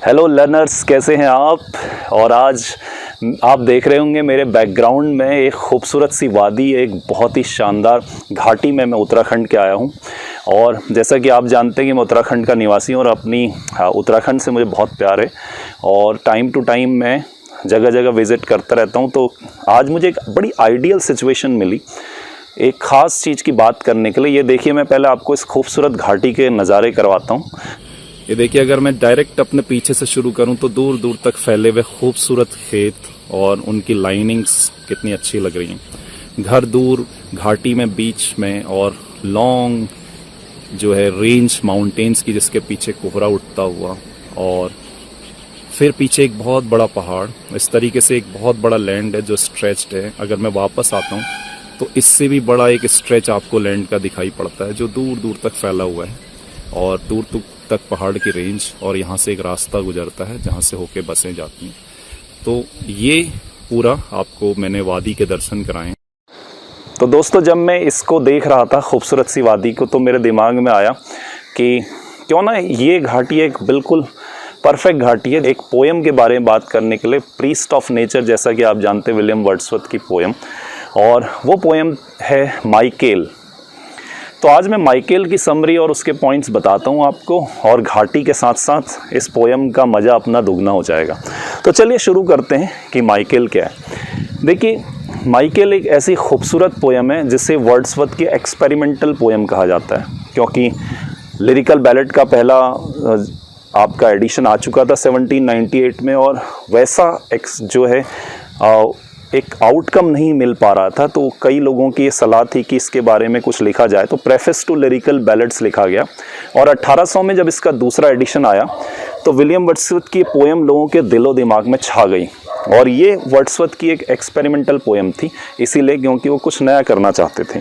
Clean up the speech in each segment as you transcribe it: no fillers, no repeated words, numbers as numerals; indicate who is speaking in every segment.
Speaker 1: Hello learners, कैसे हैं आप। और आज आप देख रहे होंगे मेरे बैकग्राउंड में एक खूबसूरत सी वादी, एक बहुत ही शानदार घाटी में मैं उत्तराखंड के आया हूं। और जैसा कि आप जानते हैं कि मैं उत्तराखंड का निवासी हूं और अपनी उत्तराखंड से मुझे बहुत प्यार है और टाइम टू टाइम मैं जगह जगह विज़िट करता रहता हूं। तो आज मुझे एक बड़ी आइडियल सिचुएशन मिली एक ख़ास चीज़ की बात करने के लिए। ये देखिए, मैं पहले आपको इस खूबसूरत घाटी के नज़ारे करवाता हूँ। ये देखिए, अगर मैं डायरेक्ट अपने पीछे से शुरू करूं तो दूर दूर तक फैले हुए खूबसूरत खेत और उनकी लाइनिंग्स कितनी अच्छी लग रही हैं। घर दूर घाटी में बीच में और लॉन्ग जो है रेंज माउंटेन्स की, जिसके पीछे कोहरा उठता हुआ, और फिर पीछे एक बहुत बड़ा पहाड़। इस तरीके से एक बहुत बड़ा लैंड है जो स्ट्रेच्ड है। अगर मैं वापस आता हूँ तो इससे भी बड़ा एक स्ट्रेच आपको लैंड का दिखाई पड़ता है जो दूर दूर तक फैला हुआ है और दूर दूर तक पहाड़ की रेंज, और यहाँ से एक रास्ता गुजरता है जहाँ से होके बसें जाती हैं। तो ये पूरा आपको मैंने वादी के दर्शन कराए। तो दोस्तों, जब मैं इसको देख रहा था खूबसूरत सी वादी को, तो मेरे दिमाग में आया कि क्यों ना ये घाटी एक बिल्कुल परफेक्ट घाटी है एक पोएम के बारे में बात करने के लिए। प्रीस्ट ऑफ नेचर, जैसा कि आप जानते हैं, विलियम वर्ड्सवर्थ की पोएम, और वो पोएम है माइकेल। तो आज मैं माइकेल की समरी और उसके पॉइंट्स बताता हूँ आपको, और घाटी के साथ साथ इस पोएम का मज़ा अपना दुगना हो जाएगा। तो चलिए शुरू करते हैं कि माइकेल क्या है। देखिए, माइकेल एक ऐसी खूबसूरत पोएम है जिसे वर्ड्सवर्थ की एक्सपेरिमेंटल पोएम कहा जाता है, क्योंकि लिरिकल बैलेट का पहला आपका एडिशन आ चुका था 1798 में, और वैसा जो है एक आउटकम नहीं मिल पा रहा था। तो कई लोगों की ये सलाह थी कि इसके बारे में कुछ लिखा जाए, तो प्रेफेस टू लिरिकल बैलेट्स लिखा गया। और 1800 में जब इसका दूसरा एडिशन आया तो विलियम वर्ड्सवर्थ की पोएम लोगों के दिलो दिमाग में छा गई। और ये वर्ड्सवर्थ की एक एक्सपेरिमेंटल पोएम थी, इसीलिए क्योंकि वो कुछ नया करना चाहते थे।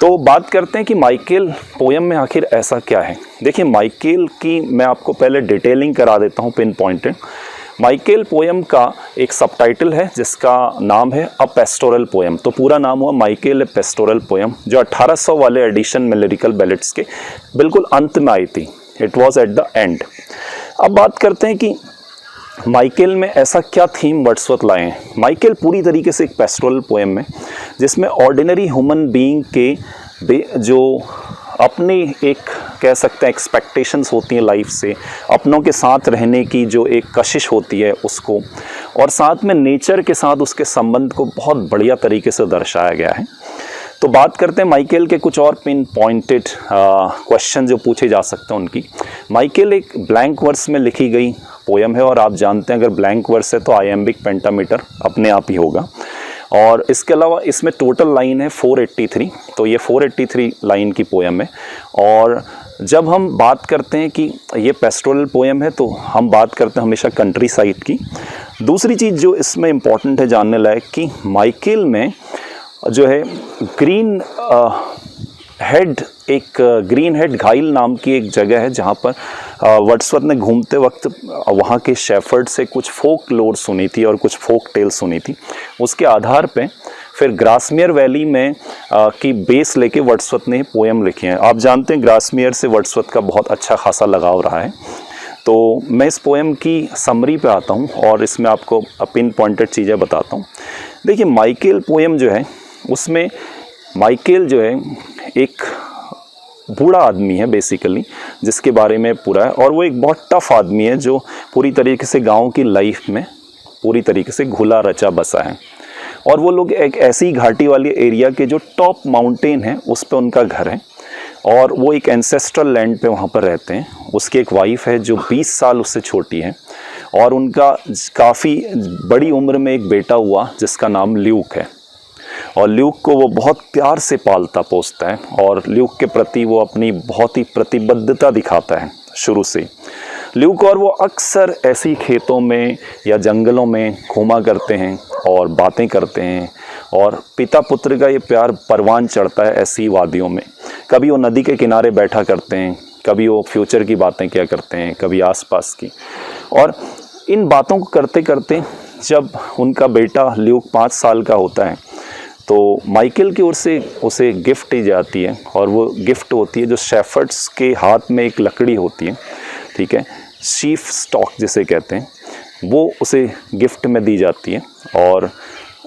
Speaker 1: तो बात करते हैं कि माइकेल पोएम में आखिर ऐसा क्या है। देखिए, माइकेल की मैं आपको पहले डिटेलिंग करा देता हूँ, पिन पॉइंटेड। माइकेल पोएम का एक सबटाइटल है जिसका नाम है अ पेस्टोरल पोएम। तो पूरा नाम हुआ माइकेल ए पेस्टोरल पोएम, जो 1800 वाले एडिशन में लिरिकल बैलेट्स के बिल्कुल अंत में आई थी। It was at the end. अब बात करते हैं कि माइकेल में ऐसा क्या थीम वर्ड्सवर्थ लाए हैं। माइकेल पूरी तरीके से एक पेस्टोरल पोएम है जिसमें ऑर्डिनरी ह्यूमन बीइंग के जो अपने एक कह सकते हैं एक्सपेक्टेशंस होती हैं लाइफ से, अपनों के साथ रहने की जो एक कशिश होती है उसको, और साथ में नेचर के साथ उसके संबंध को बहुत बढ़िया तरीके से दर्शाया गया है। तो बात करते हैं माइकेल के कुछ और पिन पॉइंटेड क्वेश्चन जो पूछे जा सकते हैं उनकी। माइकेल एक ब्लैंक वर्स में लिखी गई पोएम है, और आप जानते हैं अगर ब्लैंक वर्स है तो आयम्बिक पेंटामीटर अपने आप ही होगा। और इसके अलावा इसमें टोटल लाइन है 483। तो ये 483 लाइन की पोएम है। और जब हम बात करते हैं कि ये पेस्टोरल पोएम है तो हम बात करते हैं हमेशा कंट्री साइड की। दूसरी चीज़ जो इसमें इम्पॉर्टेंट है जानने लायक, कि माइकेल में जो है ग्रीन हेड घाइल नाम की एक जगह है जहाँ पर वर्ड्सवर्थ ने घूमते वक्त वहाँ के शेफर्ड से कुछ फोक लोर सुनी थी और कुछ फोक टेल सुनी थी। उसके आधार पे फिर ग्रासमेयर वैली में की बेस लेके वर्ड्सवर्थ ने पोएम लिखी है। आप जानते हैं ग्रासमेयर से वर्ड्सवर्थ का बहुत अच्छा खासा लगाव रहा है। तो मैं इस पोएम की समरी पे आता हूँ और इसमें आपको पिन पॉइंटेड चीज़ें बताता हूँ। देखिए, माइकेल पोएम जो है उसमें माइकेल जो है एक बूढ़ा आदमी है बेसिकली, जिसके बारे में पूरा है, और वो एक बहुत टफ आदमी है जो पूरी तरीके से गांव की लाइफ में पूरी तरीके से घुला रचा बसा है। और वो लोग एक ऐसी घाटी वाली एरिया के जो टॉप माउंटेन है उस पर उनका घर है, और वो एक एंसेस्ट्रल लैंड पे वहाँ पर रहते हैं। उसकी एक वाइफ है जो 20 साल उससे छोटी है, और उनका काफ़ी बड़ी उम्र में एक बेटा हुआ जिसका नाम ल्यूक है। और ल्यूक को वो बहुत प्यार से पालता पोसता है, और ल्यूक के प्रति वो अपनी बहुत ही प्रतिबद्धता दिखाता है शुरू से। ल्यूक और वो अक्सर ऐसी खेतों में या जंगलों में घूमा करते हैं और बातें करते हैं, और पिता पुत्र का ये प्यार परवान चढ़ता है ऐसी वादियों में। कभी वो नदी के किनारे बैठा करते हैं, कभी वो फ्यूचर की बातें किया करते हैं, कभी आसपास की। और इन बातों को करते करते जब उनका बेटा ल्यूक 5 साल का होता है तो माइकेल की ओर से उसे गिफ्ट दी जाती है, और वो गिफ्ट होती है जो शेफर्ड्स के हाथ में एक लकड़ी होती है, ठीक है। शीफ स्टॉक जिसे कहते हैं, वो उसे गिफ्ट में दी जाती है। और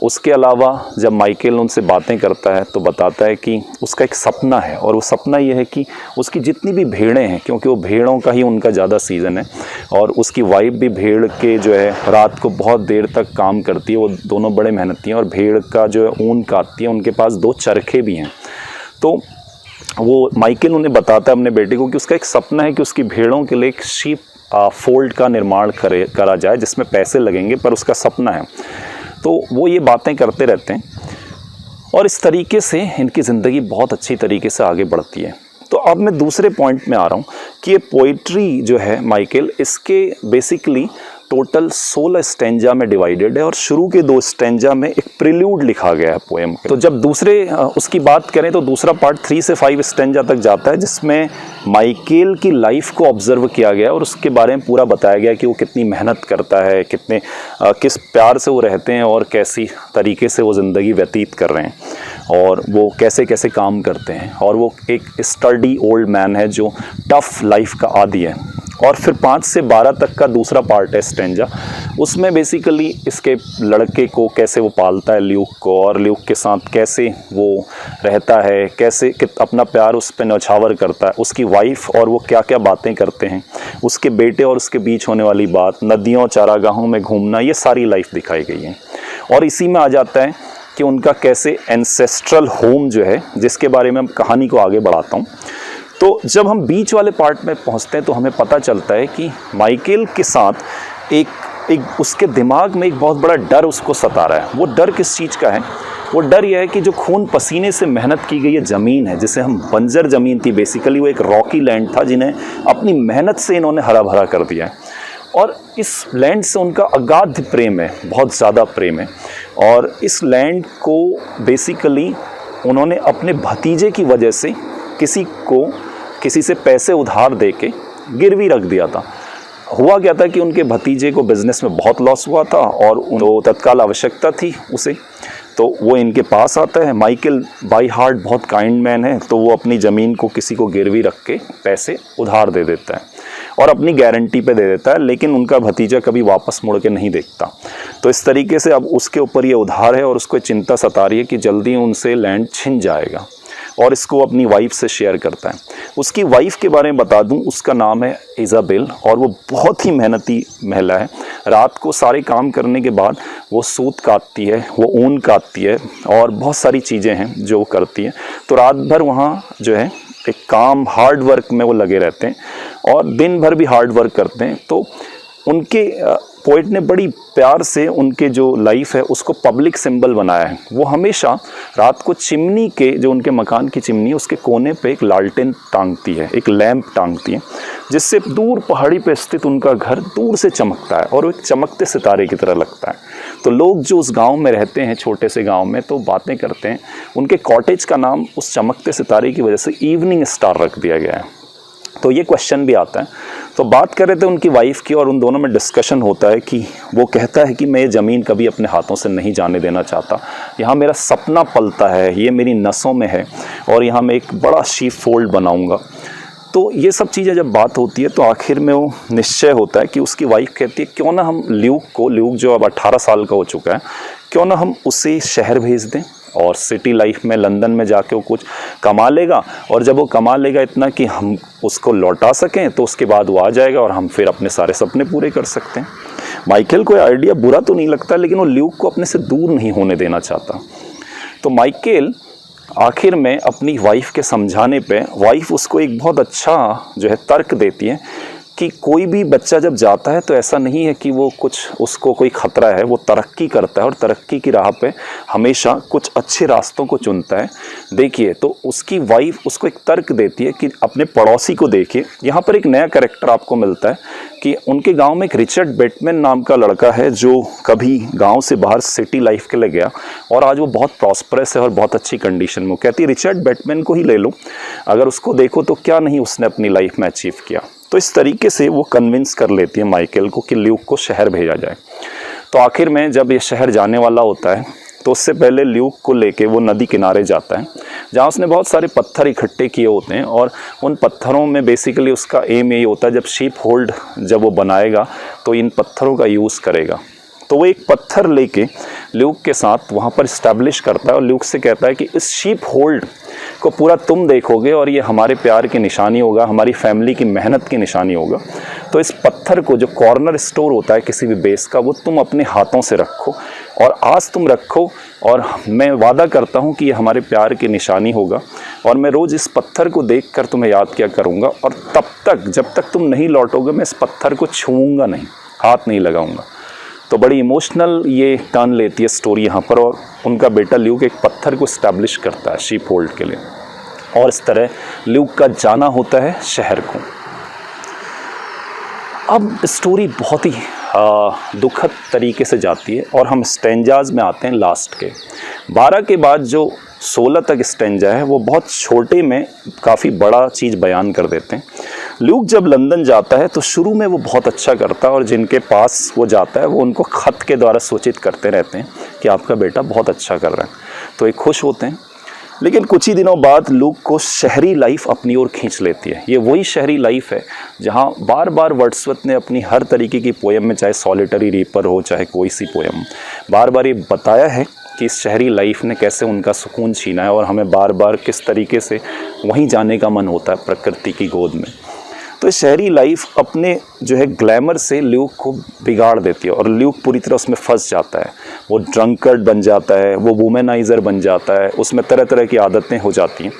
Speaker 1: उसके अलावा जब माइकल उनसे बातें करता है तो बताता है कि उसका एक सपना है, और वो सपना ये है कि उसकी जितनी भी भेड़ें हैं, क्योंकि वो भेड़ों का ही उनका ज़्यादा सीज़न है, और उसकी वाइफ भी भेड़ के जो है रात को बहुत देर तक काम करती है, वो दोनों बड़े मेहनती हैं, और भेड़ का जो है ऊन काटती है। उनके पास 2 चरखे भी हैं। तो वो माइकल उन्हें बताता है अपने बेटे को कि उसका एक सपना है कि उसकी भेड़ों के लिए एक शीप फोल्ड का निर्माण करा जाए, जिसमें पैसे लगेंगे, पर उसका सपना है। तो वो ये बातें करते रहते हैं, और इस तरीके से इनकी ज़िंदगी बहुत अच्छी तरीके से आगे बढ़ती है। तो अब मैं दूसरे पॉइंट में आ रहा हूँ कि ये पोइट्री जो है माइकल, इसके बेसिकली टोटल 16 स्टेंजा में डिवाइडेड है, और शुरू के 2 स्टेंजा में एक प्रिल्यूड लिखा गया है पोएम के। तो जब दूसरे उसकी बात करें तो दूसरा पार्ट 3 से 5 स्टेंजा तक जाता है, जिसमें माइकल की लाइफ को ऑब्जर्व किया गया और उसके बारे में पूरा बताया गया कि वो कितनी मेहनत करता है, किस प्यार से वो रहते हैं, और कैसी तरीके से वो ज़िंदगी व्यतीत कर रहे हैं, और वो कैसे कैसे काम करते हैं। और वो एक स्टडी ओल्ड मैन है जो टफ लाइफ का आदी है। और फिर 5 से 12 तक का दूसरा पार्ट है स्टेंजा, उसमें बेसिकली इसके लड़के को कैसे वो पालता है, ल्यूक को, और ल्यूक के साथ कैसे वो रहता है, कैसे अपना प्यार उस पर न्यौछावर करता है, उसकी वाइफ और वो क्या क्या बातें करते हैं, उसके बेटे और उसके बीच होने वाली बात, नदियों चारागाहों में घूमना, ये सारी लाइफ दिखाई गई है। और इसी में आ जाता है कि उनका कैसे एंसेस्ट्रल होम जो है, जिसके बारे में हम कहानी को आगे बढ़ाता हूँ। तो जब हम बीच वाले पार्ट में पहुंचते हैं तो हमें पता चलता है कि माइकल के साथ एक उसके दिमाग में एक बहुत बड़ा डर उसको सता रहा है। वो डर किस चीज़ का है? वो डर यह है कि जो खून पसीने से मेहनत की गई ये ज़मीन है, जिसे हम बंजर ज़मीन थी, बेसिकली वो एक रॉकी लैंड था जिन्हें अपनी मेहनत से इन्होंने हरा भरा कर दिया है। और इस लैंड से उनका अगाध प्रेम है, बहुत ज़्यादा प्रेम है। और इस लैंड को बेसिकली उन्होंने अपने भतीजे की वजह से किसी से पैसे उधार देके गिरवी रख दिया था। हुआ क्या था कि उनके भतीजे को बिजनेस में बहुत लॉस हुआ था, और उनको तत्काल आवश्यकता थी उसे, तो वो इनके पास आता है। माइकल बाई हार्ट बहुत काइंड मैन है, तो वो अपनी ज़मीन को किसी को गिरवी रख के पैसे उधार दे देता है और अपनी गारंटी पे दे देता है, लेकिन उनका भतीजा कभी वापस मुड़ के नहीं देखता। तो इस तरीके से अब उसके ऊपर ये उधार है, और उसको चिंता सता रही है कि जल्दी उनसे लैंड छिन जाएगा, और इसको अपनी वाइफ से शेयर करता है। उसकी वाइफ के बारे में बता दूं, उसका नाम है इज़ाबेल, और वो बहुत ही मेहनती महिला है। रात को सारे काम करने के बाद वो सूत काटती है, वो ऊन काटती है, और बहुत सारी चीज़ें हैं जो वो करती है। तो रात भर वहाँ जो है एक काम हार्ड वर्क में वो लगे रहते हैं, और दिन भर भी हार्ड वर्क करते हैं। तो उनके पोइट ने बड़ी प्यार से उनके जो लाइफ है उसको पब्लिक सिंबल बनाया है। वो हमेशा रात को चिमनी के, जो उनके मकान की चिमनी है, उसके कोने पे एक लालटेन टांगती है, एक लैंप टांगती है, जिससे दूर पहाड़ी पे स्थित उनका घर दूर से चमकता है, और वो एक चमकते सितारे की तरह लगता है। तो लोग जो उस गांव में रहते हैं, छोटे से गांव में, तो बातें करते हैं। उनके कॉटेज का नाम उस चमकते सितारे की वजह से इवनिंग स्टार रख दिया गया है। तो ये क्वेश्चन भी आता है। तो बात कर रहे थे उनकी वाइफ की, और उन दोनों में डिस्कशन होता है कि वो कहता है कि मैं ये ज़मीन कभी अपने हाथों से नहीं जाने देना चाहता, यहाँ मेरा सपना पलता है, ये मेरी नसों में है, और यहाँ मैं एक बड़ा शीप फोल्ड बनाऊँगा। तो ये सब चीज़ें जब बात होती है तो आखिर में वो निश्चय होता है कि उसकी वाइफ कहती है क्यों ना हम ल्यूक जो अब 18 साल का हो चुका है, क्यों ना हम उसे शहर भेज दें, और सिटी लाइफ में लंदन में जाके वो कुछ कमा लेगा, और जब वो कमा लेगा इतना कि हम उसको लौटा सकें, तो उसके बाद वो आ जाएगा और हम फिर अपने सारे सपने पूरे कर सकते हैं। माइकल को आइडिया बुरा तो नहीं लगता, लेकिन वो ल्यूक को अपने से दूर नहीं होने देना चाहता। तो माइकल आखिर में अपनी वाइफ के समझाने पे वाइफ उसको एक बहुत अच्छा जो है तर्क देती है कि कोई भी बच्चा जब जाता है तो ऐसा नहीं है कि वो उसको कोई ख़तरा है, वो तरक्की करता है, और तरक्की की राह पे हमेशा कुछ अच्छे रास्तों को चुनता है। देखिए, तो उसकी वाइफ उसको एक तर्क देती है कि अपने पड़ोसी को देखिए। यहाँ पर एक नया कैरेक्टर आपको मिलता है कि उनके गांव में एक रिचर्ड बेटमैन नाम का लड़का है, जो कभी गांव से बाहर सिटी लाइफ के लिए गया, और आज वो बहुत प्रॉस्परस है और बहुत अच्छी कंडीशन में। वो कहती है रिचर्ड बेटमैन को ही ले लो, अगर उसको देखो तो क्या नहीं उसने अपनी लाइफ में अचीव किया। तो इस तरीके से वो कन्विंस कर लेती है माइकल को कि ल्यूक को शहर भेजा जाए। तो आखिर में जब ये शहर जाने वाला होता है तो उससे पहले ल्यूक को लेके वो नदी किनारे जाता है, जहाँ उसने बहुत सारे पत्थर इकट्ठे किए होते हैं और उन पत्थरों में बेसिकली उसका एम यही होता है, जब शीप होल्ड जब वो बनाएगा तो इन पत्थरों का यूज़ करेगा। तो वो एक पत्थर लेके ल्यूक के साथ वहाँ पर इस्टेब्लिश करता है और ल्यूक से कहता है कि इस शीप होल्ड को पूरा तुम देखोगे और ये हमारे प्यार की निशानी होगा, हमारी फैमिली की मेहनत की निशानी होगा। तो इस पत्थर को, जो कॉर्नर स्टोर होता है किसी भी बेस का, वो तुम अपने हाथों से रखो और आज तुम रखो और मैं वादा करता हूँ कि ये हमारे प्यार की निशानी होगा और मैं रोज़ इस पत्थर को देखकर तुम्हें याद किया करूँगा और तब तक, जब तक तुम नहीं लौटोगे, मैं इस पत्थर को छूऊंगा नहीं, हाथ नहीं लगाऊंगा। तो बड़ी इमोशनल ये टर्न लेती है स्टोरी यहाँ पर और उनका बेटा ल्यूक एक पत्थर को इस्टेब्लिश करता है शीप होल्ड के लिए और इस तरह ल्यूक का जाना होता है शहर को। अब स्टोरी बहुत ही दुखद तरीके से जाती है और हम स्टेंजाज में आते हैं लास्ट के 12 के बाद जो 16 तक स्टेंजा है वो बहुत छोटे में काफ़ी बड़ा चीज़ बयान कर देते हैं। ल्यूक जब लंदन जाता है तो शुरू में वो बहुत अच्छा करता है और जिनके पास वो जाता है वो उनको ख़त के द्वारा सूचित करते रहते हैं कि आपका बेटा बहुत अच्छा कर रहा है, तो ये खुश होते हैं। लेकिन कुछ ही दिनों बाद ल्यूक को शहरी लाइफ अपनी ओर खींच लेती है। ये वही शहरी लाइफ है जहाँ बार बार वर्ड्सवर्थ ने अपनी हर तरीके की पोएम में, चाहे सॉलिटरी रीपर हो चाहे कोई सी पोएम, बार बार ये बताया है कि इस शहरी लाइफ ने कैसे उनका सुकून छीना है और हमें बार बार किस तरीके से वहीं जाने का मन होता है प्रकृति की गोद में। तो शहरी लाइफ अपने जो है ग्लैमर से ल्यूक को बिगाड़ देती है और ल्यूक पूरी तरह उसमें फंस जाता है। वो ड्रंकर्ड बन जाता है, वो वुमेनाइज़र बन जाता है, उसमें तरह तरह की आदतें हो जाती हैं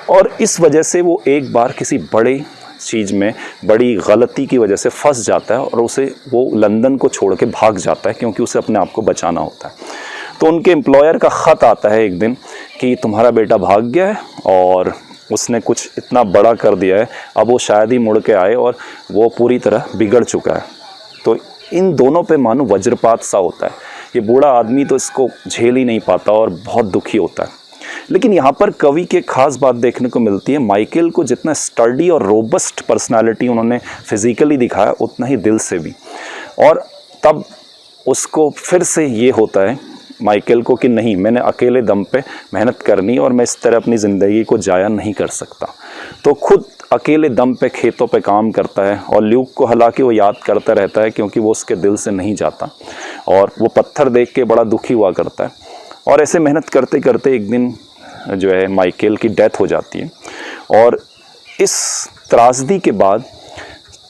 Speaker 1: और इस वजह से वो एक बार किसी बड़े चीज़ में, बड़ी गलती की वजह से फंस जाता है और वो लंदन को छोड़ के भाग जाता है क्योंकि उसे अपने आप को बचाना होता है। तो उनके एम्प्लॉयर का ख़त आता है एक दिन कि तुम्हारा बेटा भाग गया है और उसने कुछ इतना बड़ा कर दिया है, अब वो शायद ही मुड़ के आए और वो पूरी तरह बिगड़ चुका है। तो इन दोनों पे मानो वज्रपात सा होता है। ये बूढ़ा आदमी तो इसको झेल ही नहीं पाता और बहुत दुखी होता है। लेकिन यहाँ पर कवि के खास बात देखने को मिलती है, माइकल को जितना स्टर्डी और रोबस्ट पर्सनालिटी उन्होंने फिजिकली दिखाया उतना ही दिल से भी। और तब उसको फिर से ये होता है माइकल को कि नहीं, मैंने अकेले दम पे मेहनत करनी और मैं इस तरह अपनी ज़िंदगी को जाया नहीं कर सकता। तो खुद अकेले दम पे खेतों पे काम करता है और ल्यूक को हालांकि वो याद करता रहता है क्योंकि वो उसके दिल से नहीं जाता और वो पत्थर देख के बड़ा दुखी हुआ करता है। और ऐसे मेहनत करते करते एक दिन जो है माइकल की डेथ हो जाती है और इस त्रासदी के बाद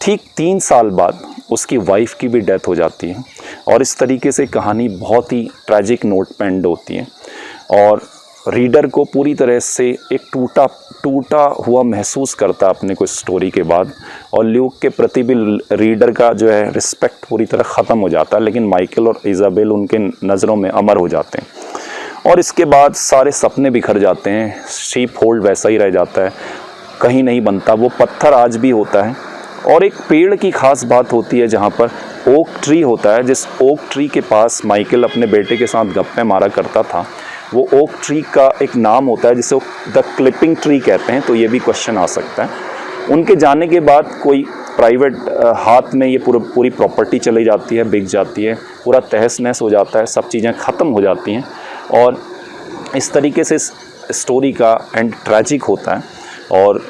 Speaker 1: ठीक 3 साल बाद उसकी वाइफ की भी डेथ हो जाती है और इस तरीके से कहानी बहुत ही ट्रैजिक नोट पे एंड होती है और रीडर को पूरी तरह से एक टूटा हुआ महसूस करता है अपने को स्टोरी के बाद और ल्यूक के प्रति भी रीडर का जो है रिस्पेक्ट पूरी तरह ख़त्म हो जाता है। लेकिन माइकल और इज़ाबेल उनके नज़रों में अमर हो जाते हैं और इसके बाद सारे सपने बिखर जाते हैं। शीप होल्ड वैसा ही रह जाता है, कहीं नहीं बनता, वो पत्थर आज भी होता है। और एक पेड़ की ख़ास बात होती है जहाँ पर ओक ट्री होता है, जिस ओक ट्री के पास माइकल अपने बेटे के साथ गप्पे मारा करता था, वो ओक ट्री का एक नाम होता है जिसे द क्लिपिंग ट्री कहते हैं। तो ये भी क्वेश्चन आ सकता है। उनके जाने के बाद कोई प्राइवेट हाथ में ये पूरी प्रॉपर्टी चली जाती है, बिक जाती है, पूरा तहस नहस हो जाता है, सब चीज़ें ख़त्म हो जाती हैं और इस तरीके से इस स्टोरी का एंड ट्रैजिक होता है। और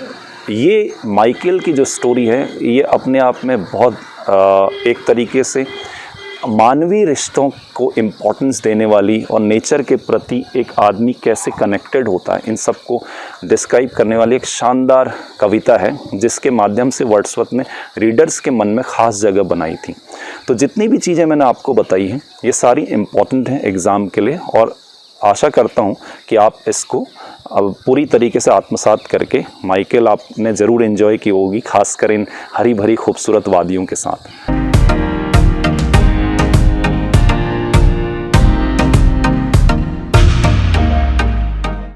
Speaker 1: ये माइकल की जो स्टोरी है ये अपने आप में बहुत एक तरीके से मानवीय रिश्तों को इम्पोर्टेंस देने वाली और नेचर के प्रति एक आदमी कैसे कनेक्टेड होता है, इन सब को डिस्क्राइब करने वाली एक शानदार कविता है जिसके माध्यम से वर्ड्सवर्थ ने रीडर्स के मन में ख़ास जगह बनाई थी। तो जितनी भी चीज़ें मैंने आपको बताई हैं ये सारी इम्पॉर्टेंट हैं एग्ज़ाम के लिए और आशा करता हूँ कि आप इसको अब पूरी तरीके से आत्मसात करके माइकल आपने ज़रूर एंजॉय की होगी, खासकर इन हरी भरी खूबसूरत वादियों के साथ।